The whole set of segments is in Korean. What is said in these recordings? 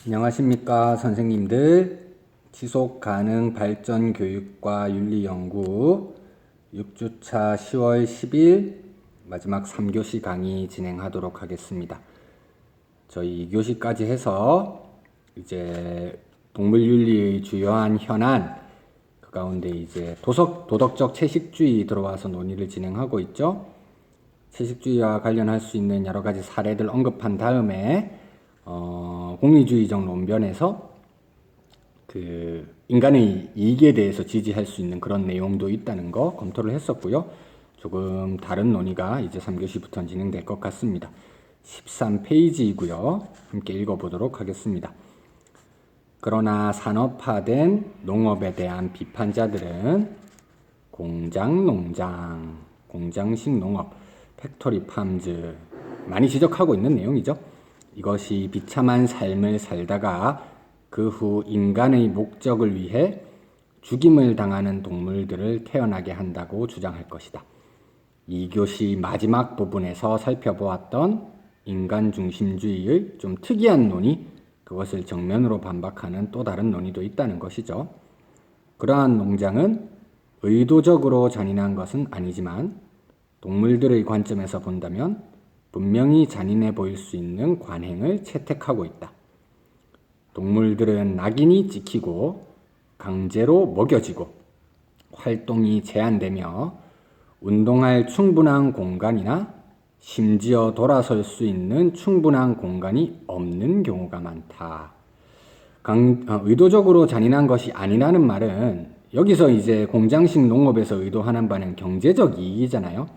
안녕하십니까 선생님들. 지속가능 발전 교육과 윤리 연구 6주차 10월 10일 마지막 3교시 강의 진행하도록 하겠습니다. 저희 2교시까지 해서 이제 동물윤리의 주요한 현안, 그 가운데 이제 도덕적 채식주의 들어와서 논의를 진행하고 있죠. 채식주의와 관련할 수 있는 여러 가지 사례들 언급한 다음에 공리주의적 논변에서 그 인간의 이익에 대해서 지지할 수 있는 그런 내용도 있다는 거 검토를 했었고요. 조금 다른 논의가 이제 3교시부터 진행될 것 같습니다. 13페이지이고요. 함께 읽어보도록 하겠습니다. 그러나 산업화된 농업에 대한 비판자들은 공장 농장, 공장식 농업, 팩토리 팜즈 많이 지적하고 있는 내용이죠. 이것이 비참한 삶을 살다가 그 후 인간의 목적을 위해 죽임을 당하는 동물들을 태어나게 한다고 주장할 것이다. 2교시 마지막 부분에서 살펴보았던 인간 중심주의의 좀 특이한 논의, 그것을 정면으로 반박하는 또 다른 논의도 있다는 것이죠. 그러한 농장은 의도적으로 잔인한 것은 아니지만 동물들의 관점에서 본다면 분명히 잔인해 보일 수 있는 관행을 채택하고 있다. 동물들은 낙인이 찍히고 강제로 먹여지고 활동이 제한되며 운동할 충분한 공간이나 심지어 돌아설 수 있는 충분한 공간이 없는 경우가 많다. 의도적으로 잔인한 것이 아니라는 말은 여기서 이제 공장식 농업에서 의도하는 바는 경제적 이익이잖아요.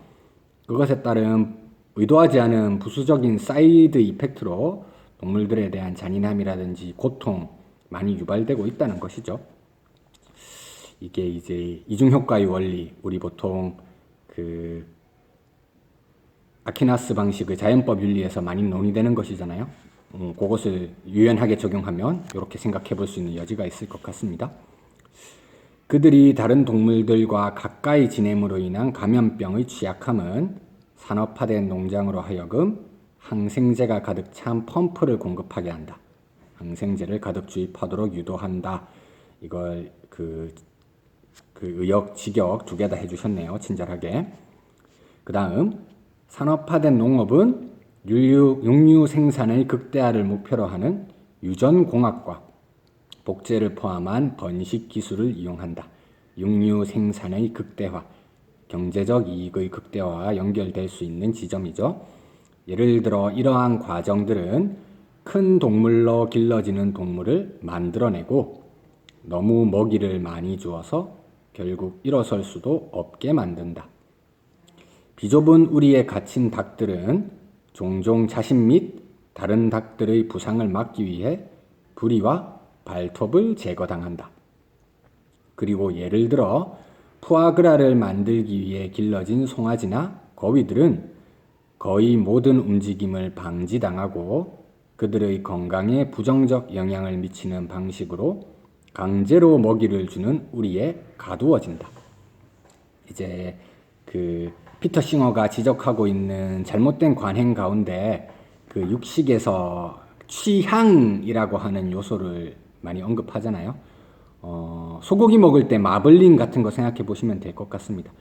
그것에 따른 의도하지 않은 부수적인 사이드 이펙트로 동물들에 대한 잔인함이라든지 고통 많이 유발되고 있다는 것이죠. 이게 이제 이중효과의 원리, 우리 보통 그 아퀴나스 방식의 자연법 윤리에서 많이 논의되는 것이잖아요. 그것을 유연하게 적용하면 이렇게 생각해 볼 수 있는 여지가 있을 것 같습니다. 그들이 다른 동물들과 가까이 지냄으로 인한 감염병의 취약함은 산업화된 농장으로 하여금 항생제가 가득 찬 펌프를 공급하게 한다. 항생제를 가득 주입하도록 유도한다. 이걸 그 의역, 직역 두 개 다 해주셨네요. 친절하게. 그 다음 산업화된 농업은 육류 생산의 극대화를 목표로 하는 유전공학과 복제를 포함한 번식 기술을 이용한다. 육류 생산의 극대화, 경제적 이익의 극대화와 연결될 수 있는 지점이죠. 예를 들어 이러한 과정들은 큰 동물로 길러지는 동물을 만들어내고 너무 먹이를 많이 주어서 결국 일어설 수도 없게 만든다. 비좁은 우리에 갇힌 닭들은 종종 자신 및 다른 닭들의 부상을 막기 위해 부리와 발톱을 제거당한다. 그리고 예를 들어 푸아그라를 만들기 위해 길러진 송아지나 거위들은 거의 모든 움직임을 방지당하고 그들의 건강에 부정적 영향을 미치는 방식으로 강제로 먹이를 주는 우리에 가두어진다. 이제 그 피터 싱어가 지적하고 있는 잘못된 관행 가운데 그 육식에서 취향이라고 하는 요소를 많이 언급하잖아요. 소고기 먹을 때 마블링 같은 거 생각해 보시면 될 것 같습니다.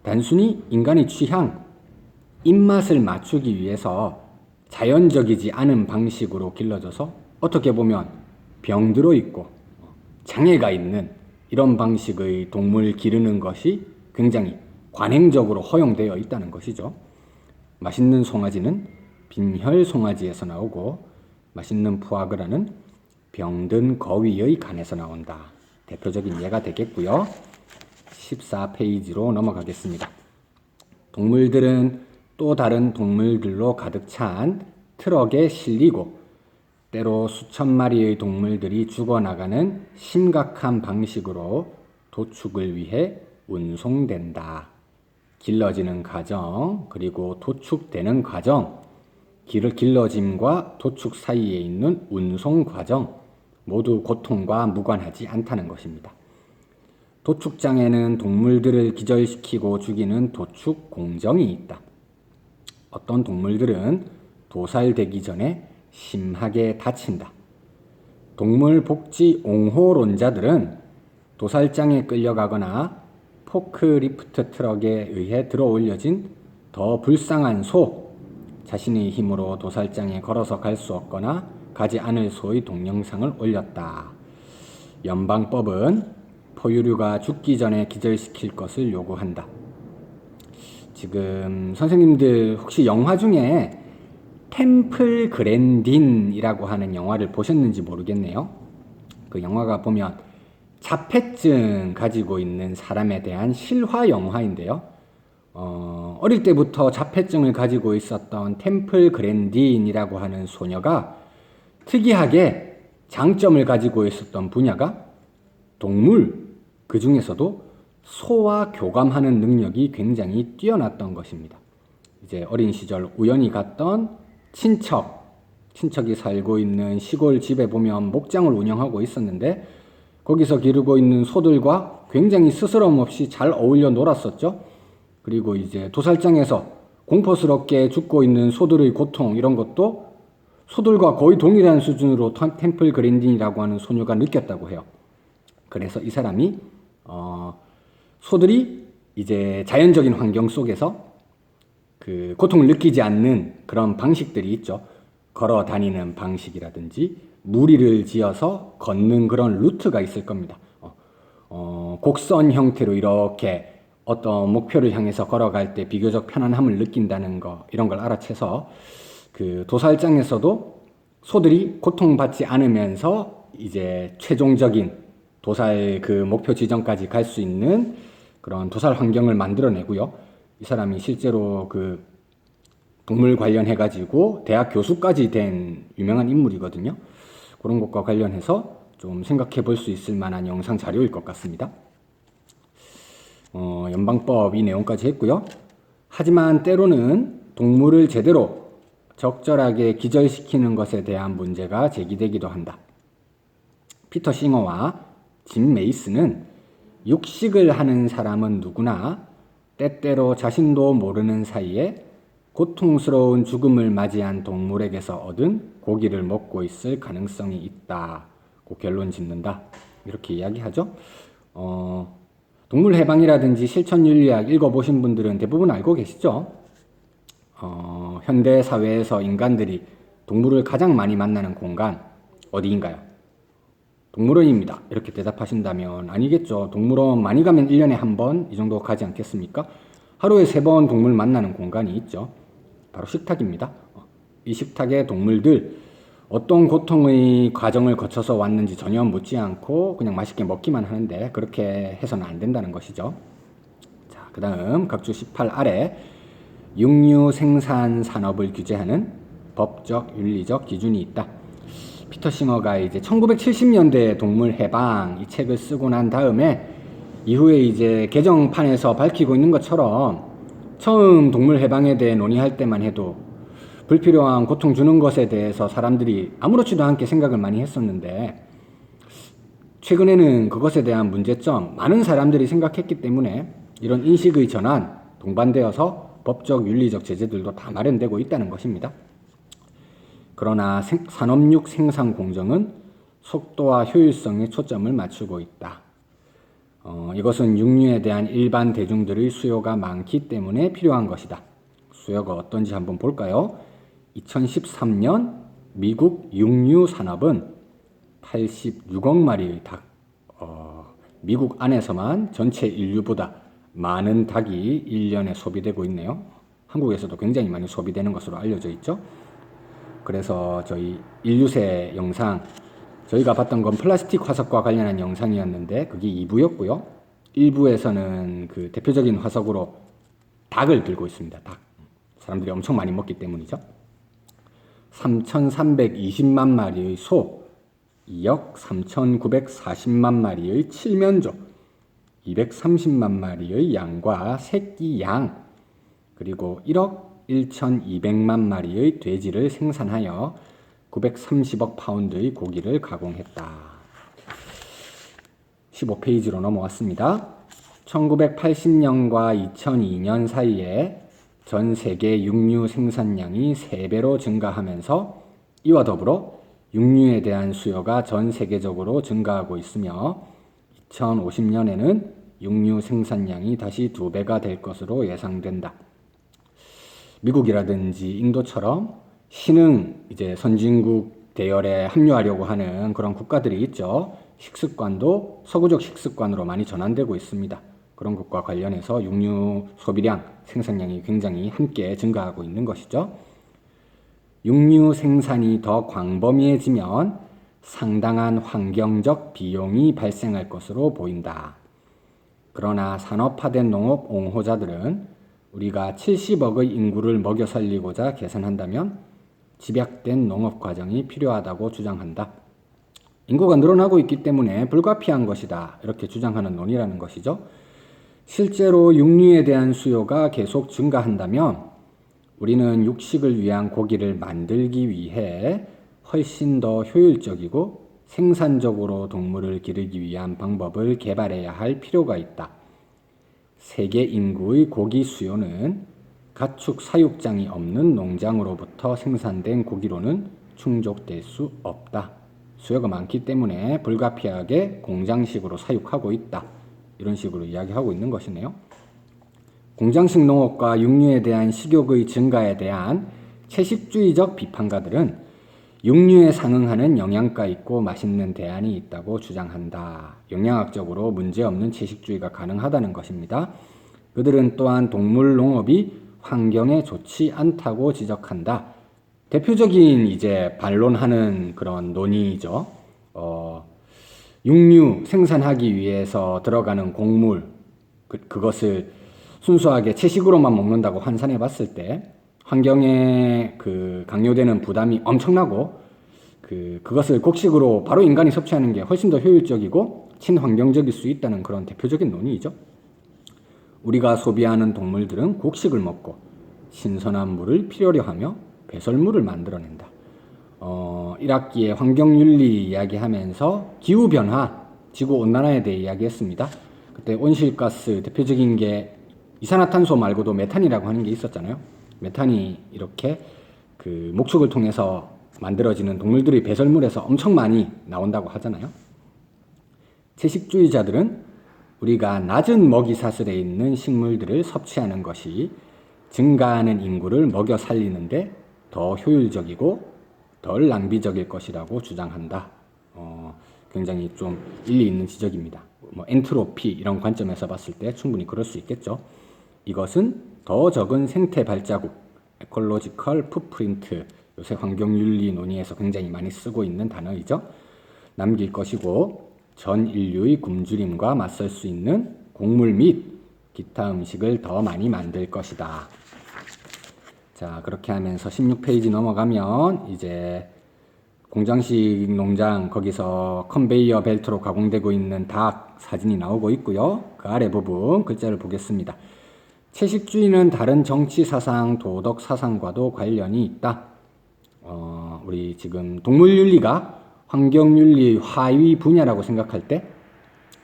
단순히 인간의 취향, 입맛을 맞추기 위해서 자연적이지 않은 방식으로 길러져서 어떻게 보면 병들어 있고 장애가 있는 이런 방식의 동물 기르는 것이 굉장히 관행적으로 허용되어 있다는 것이죠. 맛있는 송아지는 빈혈 송아지에서 나오고 맛있는 푸아그라는 병든 거위의 간에서 나온다. 대표적인 예가 되겠고요. 14페이지로 넘어가겠습니다. 동물들은 또 다른 동물들로 가득 찬 트럭에 실리고 때로 수천 마리의 동물들이 죽어나가는 심각한 방식으로 도축을 위해 운송된다. 길러지는 과정, 그리고 도축되는 과정, 길러짐과 도축 사이에 있는 운송 과정 모두 고통과 무관하지 않다는 것입니다. 도축장에는 동물들을 기절시키고 죽이는 도축 공정이 있다. 어떤 동물들은 도살되기 전에 심하게 다친다. 동물 복지 옹호론자들은 도살장에 끌려가거나 포크리프트 트럭에 의해 들어올려진 더 불쌍한 소, 자신의 힘으로 도살장에 걸어서 갈 수 없거나 가지 않을 소의 동영상을 올렸다. 연방법은 포유류가 죽기 전에 기절시킬 것을 요구한다. 지금 선생님들 혹시 영화 중에 템플 그랜딘이라고 하는 영화를 보셨는지 모르겠네요. 그 영화가 보면 자폐증 가지고 있는 사람에 대한 실화 영화인데요. 어릴 때부터 자폐증을 가지고 있었던 템플 그랜딘이라고 하는 소녀가 특이하게 장점을 가지고 있었던 분야가 동물, 그 중에서도 소와 교감하는 능력이 굉장히 뛰어났던 것입니다. 이제 어린 시절 우연히 갔던 친척이 살고 있는 시골 집에 보면 목장을 운영하고 있었는데 거기서 기르고 있는 소들과 굉장히 스스럼 없이 잘 어울려 놀았었죠. 그리고 이제 도살장에서 공포스럽게 죽고 있는 소들의 고통 이런 것도 소들과 거의 동일한 수준으로 템플 그랜딘이라고 하는 소녀가 느꼈다고 해요. 그래서 이 사람이 소들이 이제 자연적인 환경 속에서 그 고통을 느끼지 않는 그런 방식들이 있죠. 걸어 다니는 방식이라든지 무리를 지어서 걷는 그런 루트가 있을 겁니다. 곡선 형태로 이렇게 어떤 목표를 향해서 걸어갈 때 비교적 편안함을 느낀다는 거, 이런 걸 알아채서 그 도살장에서도 소들이 고통받지 않으면서 이제 최종적인 도살 그 목표 지점까지 갈 수 있는 그런 도살 환경을 만들어내고요. 이 사람이 실제로 그 동물 관련해가지고 대학 교수까지 된 유명한 인물이거든요. 그런 것과 관련해서 좀 생각해 볼 수 있을 만한 영상 자료일 것 같습니다. 연방법 이 내용까지 했고요. 하지만 때로는 동물을 제대로 적절하게 기절시키는 것에 대한 문제가 제기되기도 한다. 피터 싱어와 짐 메이스는 육식을 하는 사람은 누구나 때때로 자신도 모르는 사이에 고통스러운 죽음을 맞이한 동물에게서 얻은 고기를 먹고 있을 가능성이 있다고 결론 짓는다. 이렇게 이야기하죠. 동물 해방이라든지 실천윤리학 읽어보신 분들은 대부분 알고 계시죠? 현대 사회에서 인간들이 동물을 가장 많이 만나는 공간 어디인가요? 동물원입니다. 이렇게 대답하신다면 아니겠죠. 동물원 많이 가면 1년에 한 번 이 정도 가지 않겠습니까? 하루에 3번 동물 만나는 공간이 있죠. 바로 식탁입니다. 이 식탁에 동물들 어떤 고통의 과정을 거쳐서 왔는지 전혀 묻지 않고 그냥 맛있게 먹기만 하는데 그렇게 해서는 안 된다는 것이죠. 자, 그 다음 각주 18 아래 육류 생산 산업을 규제하는 법적, 윤리적 기준이 있다. 피터 싱어가 이제 1970년대 동물 해방 이 책을 쓰고 난 다음에 이후에 이제 개정판에서 밝히고 있는 것처럼 처음 동물 해방에 대해 논의할 때만 해도 불필요한 고통 주는 것에 대해서 사람들이 아무렇지도 않게 생각을 많이 했었는데 최근에는 그것에 대한 문제점 많은 사람들이 생각했기 때문에 이런 인식의 전환 동반되어서 법적 윤리적 제재들도 다 마련되고 있다는 것입니다. 그러나 산업육 생산 공정은 속도와 효율성에 초점을 맞추고 있다. 이것은 육류에 대한 일반 대중들의 수요가 많기 때문에 필요한 것이다. 수요가 어떤지 한번 볼까요? 2013년 미국 육류 산업은 86억 마리의 닭, 미국 안에서만 전체 인류보다 많은 닭이 1년에 소비되고 있네요. 한국에서도 굉장히 많이 소비되는 것으로 알려져 있죠. 그래서 저희 인류세 영상 저희가 봤던 건 플라스틱 화석과 관련한 영상이었는데 그게 2부였고요. 1부에서는 그 대표적인 화석으로 닭을 들고 있습니다. 닭. 사람들이 엄청 많이 먹기 때문이죠. 3,320만 마리의 소, 2억 3,940만 마리의 칠면조, 230만 마리의 양과 새끼 양, 그리고 1억 1,200만 마리의 돼지를 생산하여 930억 파운드의 고기를 가공했다. 15페이지로 넘어왔습니다. 1980년과 2002년 사이에 전 세계 육류 생산량이 3배로 증가하면서 이와 더불어 육류에 대한 수요가 전 세계적으로 증가하고 있으며 2050년에는 육류 생산량이 다시 2배가 될 것으로 예상된다. 미국이라든지 인도처럼 신흥 이제 선진국 대열에 합류하려고 하는 그런 국가들이 있죠. 식습관도 서구적 식습관으로 많이 전환되고 있습니다. 그런 것과 관련해서 육류 소비량, 생산량이 굉장히 함께 증가하고 있는 것이죠. 육류 생산이 더 광범위해지면 상당한 환경적 비용이 발생할 것으로 보인다. 그러나 산업화된 농업 옹호자들은 우리가 70억의 인구를 먹여 살리고자 계산한다면 집약된 농업 과정이 필요하다고 주장한다. 인구가 늘어나고 있기 때문에 불가피한 것이다. 이렇게 주장하는 논의라는 것이죠. 실제로 육류에 대한 수요가 계속 증가한다면 우리는 육식을 위한 고기를 만들기 위해 훨씬 더 효율적이고 생산적으로 동물을 기르기 위한 방법을 개발해야 할 필요가 있다. 세계 인구의 고기 수요는 가축 사육장이 없는 농장으로부터 생산된 고기로는 충족될 수 없다. 수요가 많기 때문에 불가피하게 공장식으로 사육하고 있다. 이런 식으로 이야기하고 있는 것이네요. 공장식 농업과 육류에 대한 식욕의 증가에 대한 채식주의적 비판가들은 육류에 상응하는 영양가 있고 맛있는 대안이 있다고 주장한다. 영양학적으로 문제없는 채식주의가 가능하다는 것입니다. 그들은 또한 동물 농업이 환경에 좋지 않다고 지적한다. 대표적인 이제 반론하는 그런 논의죠. 육류 생산하기 위해서 들어가는 곡물, 그것을 순수하게 채식으로만 먹는다고 환산해 봤을 때 환경에 강요되는 부담이 엄청나고 그것을 곡식으로 바로 인간이 섭취하는 게 훨씬 더 효율적이고 친환경적일 수 있다는 그런 대표적인 논의이죠. 우리가 소비하는 동물들은 곡식을 먹고 신선한 물을 필요로 하며 배설물을 만들어낸다. 1학기에 환경윤리 이야기하면서 기후변화, 지구온난화에 대해 이야기했습니다. 그때 온실가스 대표적인 게 이산화탄소 말고도 메탄이라고 하는 게 있었잖아요. 메탄이 이렇게 목축을 통해서 만들어지는 동물들의 배설물에서 엄청 많이 나온다고 하잖아요. 채식주의자들은 우리가 낮은 먹이 사슬에 있는 식물들을 섭취하는 것이 증가하는 인구를 먹여 살리는데 더 효율적이고 덜 낭비적일 것이라고 주장한다. 굉장히 좀 일리 있는 지적입니다. 엔트로피 이런 관점에서 봤을 때 충분히 그럴 수 있겠죠. 이것은 더 적은 생태 발자국, 에콜로지컬 풋프린트, 요새 환경윤리 논의에서 굉장히 많이 쓰고 있는 단어이죠. 남길 것이고 전 인류의 굶주림과 맞설 수 있는 곡물 및 기타 음식을 더 많이 만들 것이다. 자, 그렇게 하면서 16페이지 넘어가면 이제 공장식 농장, 거기서 컨베이어 벨트로 가공되고 있는 닭 사진이 나오고 있고요. 그 아래 부분 글자를 보겠습니다. 채식주의는 다른 정치 사상, 도덕 사상과도 관련이 있다. 우리 지금 동물윤리가 환경윤리의 하위 분야라고 생각할 때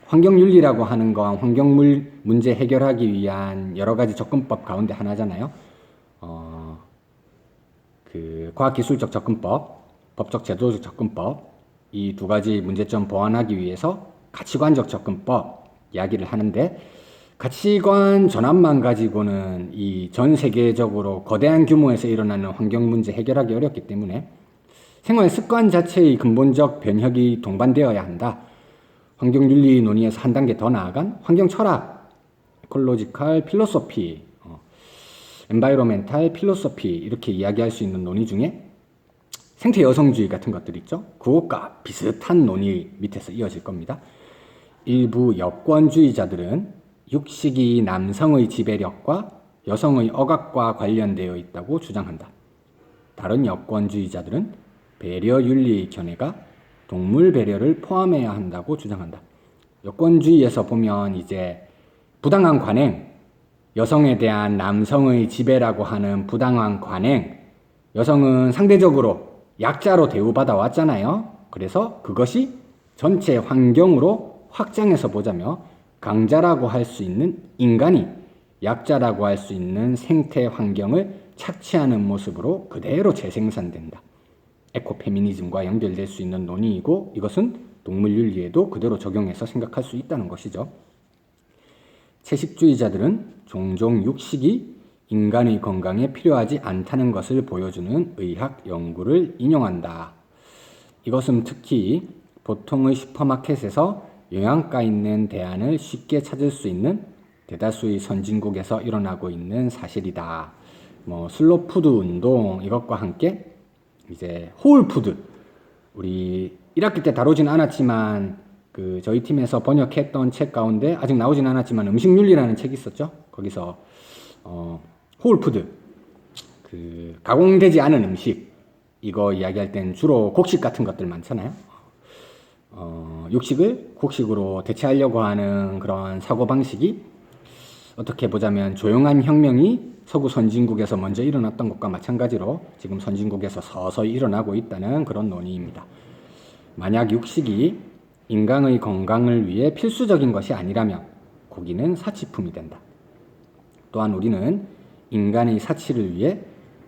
환경윤리라고 하는 건 환경물 문제 해결하기 위한 여러 가지 접근법 가운데 하나잖아요. 과학기술적 접근법, 법적 제도적 접근법, 이 두 가지 문제점 보완하기 위해서 가치관적 접근법 이야기를 하는데 가치관 전환만 가지고는 이 전 세계적으로 거대한 규모에서 일어나는 환경 문제 해결하기 어렵기 때문에 생활 습관 자체의 근본적 변혁이 동반되어야 한다. 환경윤리 논의에서 한 단계 더 나아간 환경 철학, 에콜로지컬 필로소피, 엔바이로멘탈 필로소피 이렇게 이야기할 수 있는 논의 중에 생태 여성주의 같은 것들 있죠. 그것과 비슷한 논의 밑에서 이어질 겁니다. 일부 여권주의자들은 육식이 남성의 지배력과 여성의 억압과 관련되어 있다고 주장한다. 다른 여권주의자들은 배려윤리의 견해가 동물 배려를 포함해야 한다고 주장한다. 여권주의에서 보면 이제 부당한 관행, 여성에 대한 남성의 지배라고 하는 부당한 관행, 여성은 상대적으로 약자로 대우받아 왔잖아요. 그래서 그것이 전체 환경으로 확장해서 보자며 강자라고 할 수 있는 인간이 약자라고 할 수 있는 생태 환경을 착취하는 모습으로 그대로 재생산된다. 에코페미니즘과 연결될 수 있는 논의이고 이것은 동물윤리에도 그대로 적용해서 생각할 수 있다는 것이죠. 채식주의자들은 종종 육식이 인간의 건강에 필요하지 않다는 것을 보여주는 의학 연구를 인용한다. 이것은 특히 보통의 슈퍼마켓에서 영양가 있는 대안을 쉽게 찾을 수 있는 대다수의 선진국에서 일어나고 있는 사실이다. 슬로푸드 운동 이것과 함께 이제 홀푸드, 우리 1학기 때 다루진 않았지만 저희 팀에서 번역했던 책 가운데 아직 나오진 않았지만 음식윤리라는 책이 있었죠. 거기서 홀푸드, 가공되지 않은 음식 이거 이야기할 땐 주로 곡식 같은 것들 많잖아요. 육식을 곡식으로 대체하려고 하는 그런 사고방식이 어떻게 보자면 조용한 혁명이 서구 선진국에서 먼저 일어났던 것과 마찬가지로 지금 선진국에서 서서히 일어나고 있다는 그런 논의입니다. 만약 육식이 인간의 건강을 위해 필수적인 것이 아니라면 고기는 사치품이 된다. 또한 우리는 인간의 사치를 위해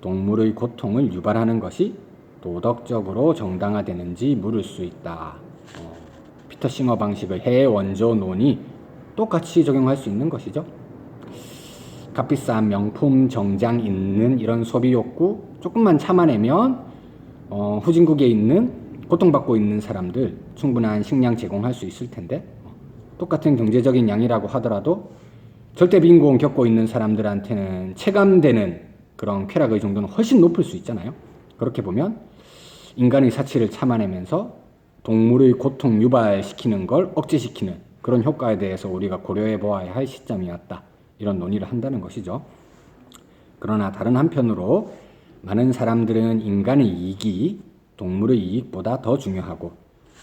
동물의 고통을 유발하는 것이 도덕적으로 정당화되는지 물을 수 있다. 피터 싱어 방식의 해외 원조 논이 똑같이 적용할 수 있는 것이죠. 값비싼 명품 정장 있는 이런 소비 욕구 조금만 참아내면 후진국에 있는 고통받고 있는 사람들 충분한 식량 제공할 수 있을 텐데 똑같은 경제적인 양이라고 하더라도 절대 빈곤 겪고 있는 사람들한테는 체감되는 그런 쾌락의 정도는 훨씬 높을 수 있잖아요. 그렇게 보면 인간의 사치를 참아내면서 동물의 고통 유발시키는 걸 억제시키는 그런 효과에 대해서 우리가 고려해 보아야 할 시점이었다. 이런 논의를 한다는 것이죠. 그러나 다른 한편으로 많은 사람들은 인간의 이익이 동물의 이익보다 더 중요하고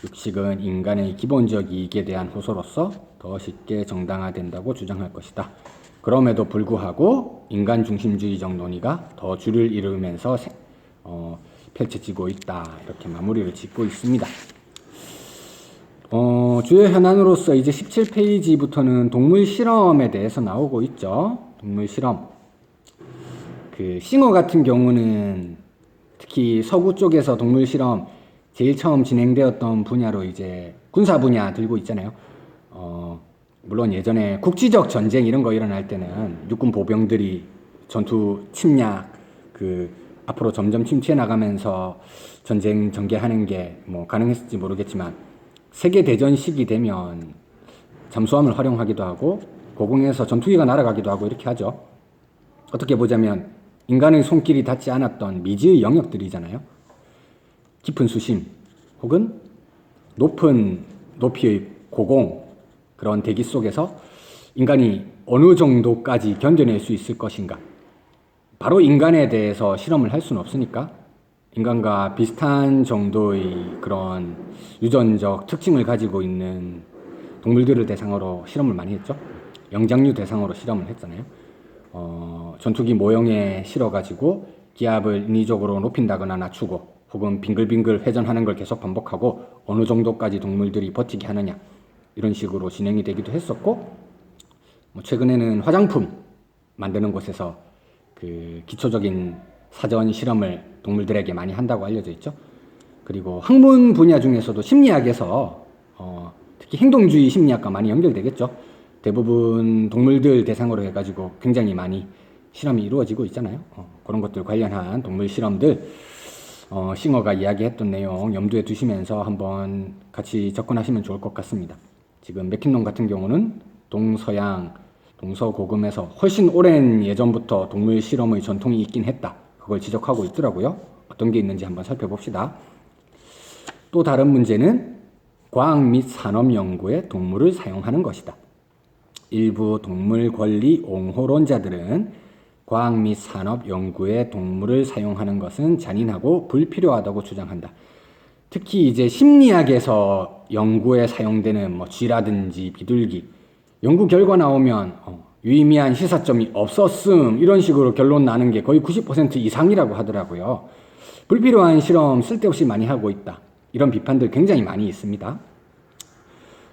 육식은 인간의 기본적 이익에 대한 호소로서 더 쉽게 정당화된다고 주장할 것이다. 그럼에도 불구하고 인간 중심주의적 논의가 더 주를 이루면서 펼쳐지고 있다. 이렇게 마무리를 짓고 있습니다. 주요 현안으로서 이제 17페이지부터는 동물 실험에 대해서 나오고 있죠. 동물 실험. 싱어 같은 경우는 특히 서구 쪽에서 동물 실험 제일 처음 진행되었던 분야로 이제 군사 분야 들고 있잖아요. 물론 예전에 국지적 전쟁 이런 거 일어날 때는 육군 보병들이 전투 침략 앞으로 점점 침체해 나가면서 전쟁 전개하는 게 가능했을지 모르겠지만 세계대전 시기 되면 잠수함을 활용하기도 하고 고공에서 전투기가 날아가기도 하고 이렇게 하죠. 어떻게 보자면 인간의 손길이 닿지 않았던 미지의 영역들이잖아요. 깊은 수심 혹은 높은 높이의 고공 그런 대기 속에서 인간이 어느 정도까지 견뎌낼 수 있을 것인가. 바로 인간에 대해서 실험을 할 수는 없으니까 인간과 비슷한 정도의 그런 유전적 특징을 가지고 있는 동물들을 대상으로 실험을 많이 했죠. 영장류 대상으로 실험을 했잖아요. 전투기 모형에 실어가지고 기압을 인위적으로 높인다거나 낮추고 혹은 빙글빙글 회전하는 걸 계속 반복하고 어느 정도까지 동물들이 버티게 하느냐 이런 식으로 진행이 되기도 했었고 최근에는 화장품 만드는 곳에서 기초적인 사전 실험을 동물들에게 많이 한다고 알려져 있죠. 그리고 학문 분야 중에서도 심리학에서 특히 행동주의 심리학과 많이 연결되겠죠. 대부분 동물들 대상으로 해가지고 굉장히 많이 실험이 이루어지고 있잖아요. 그런 것들 관련한 동물 실험들 싱어가 이야기했던 내용 염두에 두시면서 한번 같이 접근하시면 좋을 것 같습니다. 지금 맥킨론 같은 경우는 동서양, 동서고금에서 훨씬 오랜 예전부터 동물 실험의 전통이 있긴 했다. 그걸 지적하고 있더라고요. 어떤 게 있는지 한번 살펴봅시다. 또 다른 문제는 과학 및 산업 연구에 동물을 사용하는 것이다. 일부 동물 권리 옹호론자들은 과학 및 산업 연구에 동물을 사용하는 것은 잔인하고 불필요하다고 주장한다. 특히 이제 심리학에서 연구에 사용되는 쥐라든지 비둘기 연구 결과 나오면 유의미한 시사점이 없었음 이런 식으로 결론 나는 게 거의 90% 이상이라고 하더라고요. 불필요한 실험 쓸데없이 많이 하고 있다. 이런 비판들 굉장히 많이 있습니다.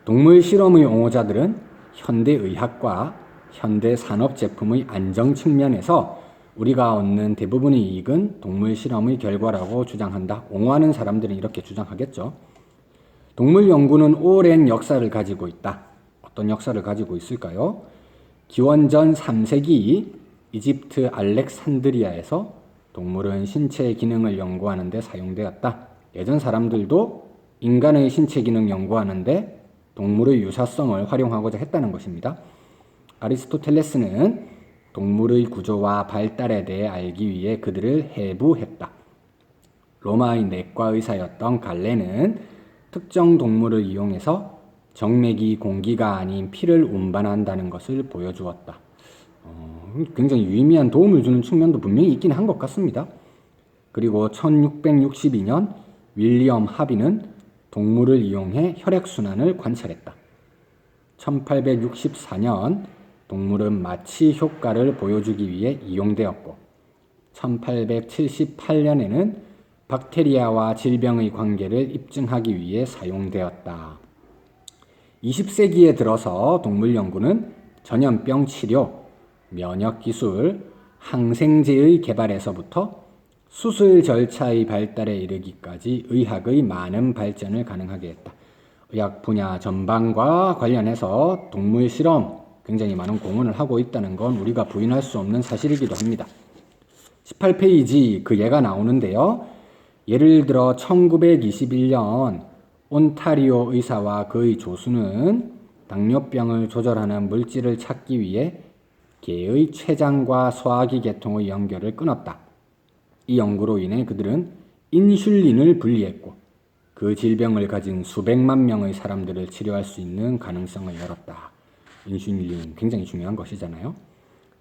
동물 실험의 옹호자들은 현대의학과 현대산업 제품의 안정 측면에서 우리가 얻는 대부분의 이익은 동물 실험의 결과라고 주장한다. 옹호하는 사람들은 이렇게 주장하겠죠. 동물 연구는 오랜 역사를 가지고 있다. 어떤 역사를 가지고 있을까요? 기원전 3세기 이집트 알렉산드리아에서 동물은 신체 기능을 연구하는 데 사용되었다. 예전 사람들도 인간의 신체 기능 연구하는데 동물의 유사성을 활용하고자 했다는 것입니다. 아리스토텔레스는 동물의 구조와 발달에 대해 알기 위해 그들을 해부했다. 로마의 내과 의사였던 갈레는 특정 동물을 이용해서 정맥이 공기가 아닌 피를 운반한다는 것을 보여주었다. 굉장히 유의미한 도움을 주는 측면도 분명히 있긴 한 것 같습니다. 그리고 1662년 윌리엄 하비는 동물을 이용해 혈액순환을 관찰했다. 1864년 동물은 마취 효과를 보여주기 위해 이용되었고 1878년에는 박테리아와 질병의 관계를 입증하기 위해 사용되었다. 20세기에 들어서 동물 연구는 전염병 치료, 면역 기술, 항생제의 개발에서부터 수술 절차의 발달에 이르기까지 의학의 많은 발전을 가능하게 했다. 의학 분야 전반과 관련해서 동물 실험 굉장히 많은 공헌을 하고 있다는 건 우리가 부인할 수 없는 사실이기도 합니다. 18페이지 그 예가 나오는데요. 예를 들어 1921년 온타리오 의사와 그의 조수는 당뇨병을 조절하는 물질을 찾기 위해 개의 췌장과 소화기 계통의 연결을 끊었다. 이 연구로 인해 그들은 인슐린을 분리했고 그 질병을 가진 수백만 명의 사람들을 치료할 수 있는 가능성을 열었다. 인슐린 굉장히 중요한 것이잖아요.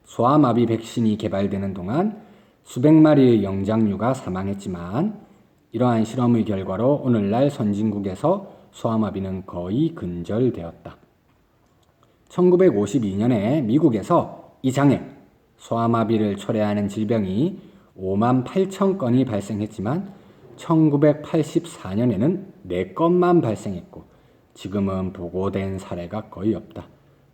소아마비 백신이 개발되는 동안 수백 마리의 영장류가 사망했지만 이러한 실험의 결과로 오늘날 선진국에서 소아마비는 거의 근절되었다. 1952년에 미국에서 이 장애, 소아마비를 초래하는 질병이 5만 8천 건이 발생했지만 1984년에는 4건만 발생했고 지금은 보고된 사례가 거의 없다.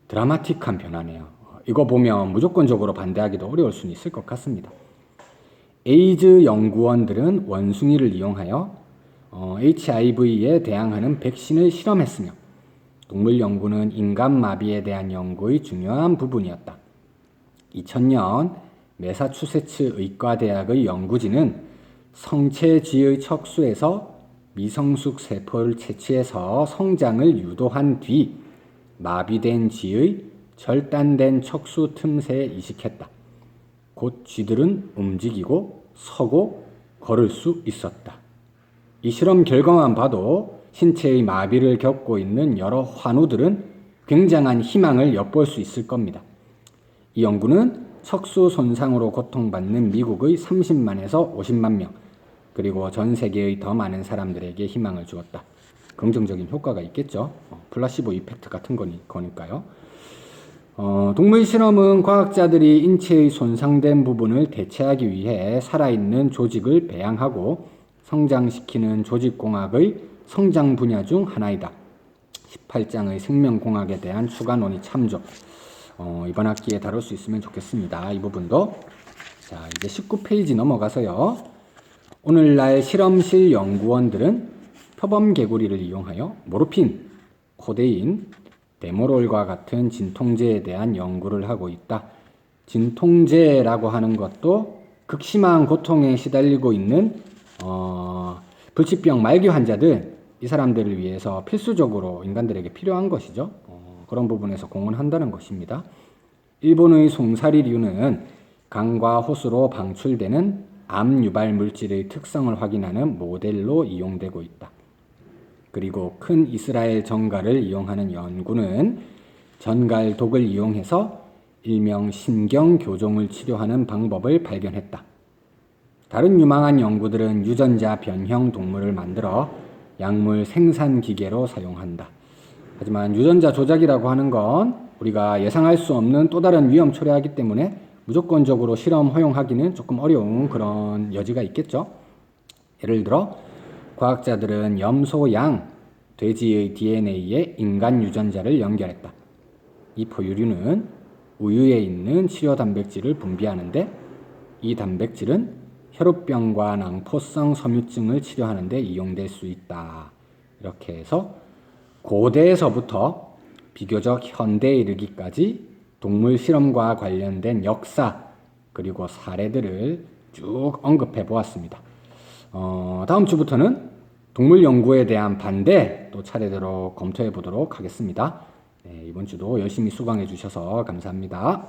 드라마틱한 변화네요. 이거 보면 무조건적으로 반대하기도 어려울 수는 있을 것 같습니다. 에이즈 연구원들은 원숭이를 이용하여 HIV에 대항하는 백신을 실험했으며 동물 연구는 인간 마비에 대한 연구의 중요한 부분이었다. 2000년 매사추세츠 의과대학의 연구진은 성체쥐의 척수에서 미성숙 세포를 채취해서 성장을 유도한 뒤 마비된 쥐의 절단된 척수 틈새에 이식했다. 곧 쥐들은 움직이고 서고 걸을 수 있었다. 이 실험 결과만 봐도 신체의 마비를 겪고 있는 여러 환우들은 굉장한 희망을 엿볼 수 있을 겁니다. 이 연구는 척수 손상으로 고통받는 미국의 30만에서 50만 명, 그리고 전 세계의 더 많은 사람들에게 희망을 주었다. 긍정적인 효과가 있겠죠. 플라시보 이펙트 같은 거니까요. 동물 실험은 과학자들이 인체의 손상된 부분을 대체하기 위해 살아있는 조직을 배양하고 성장시키는 조직공학의 성장 분야 중 하나이다. 18장의 생명공학에 대한 추가 논의 참조. 이번 학기에 다룰 수 있으면 좋겠습니다. 이 부분도. 자, 이제 19페이지 넘어가서요. 오늘날 실험실 연구원들은 표범 개구리를 이용하여 모르핀, 코데인, 데모롤과 같은 진통제에 대한 연구를 하고 있다. 진통제라고 하는 것도 극심한 고통에 시달리고 있는 불치병 말기 환자들, 이 사람들을 위해서 필수적으로 인간들에게 필요한 것이죠. 그런 부분에서 공헌한다는 것입니다. 일본의 송사리류는 강과 호수로 방출되는 암 유발 물질의 특성을 확인하는 모델로 이용되고 있다. 그리고 큰 이스라엘 정갈을 이용하는 연구는 전갈 독을 이용해서 일명 신경교종을 치료하는 방법을 발견했다. 다른 유망한 연구들은 유전자 변형 동물을 만들어 약물 생산 기계로 사용한다. 하지만 유전자 조작이라고 하는 건 우리가 예상할 수 없는 또 다른 위험 초래하기 때문에 무조건적으로 실험 허용하기는 조금 어려운 그런 여지가 있겠죠. 예를 들어 과학자들은 염소, 양, 돼지의 DNA에 인간 유전자를 연결했다. 이 포유류는 우유에 있는 치료 단백질을 분비하는데 이 단백질은 혈우병과 낭포성 섬유증을 치료하는 데 이용될 수 있다. 이렇게 해서 고대에서부터 비교적 현대에 이르기까지 동물 실험과 관련된 역사 그리고 사례들을 쭉 언급해 보았습니다. 다음 주부터는 동물 연구에 대한 반대 또 차례대로 검토해 보도록 하겠습니다. 네, 이번 주도 열심히 수강해 주셔서 감사합니다.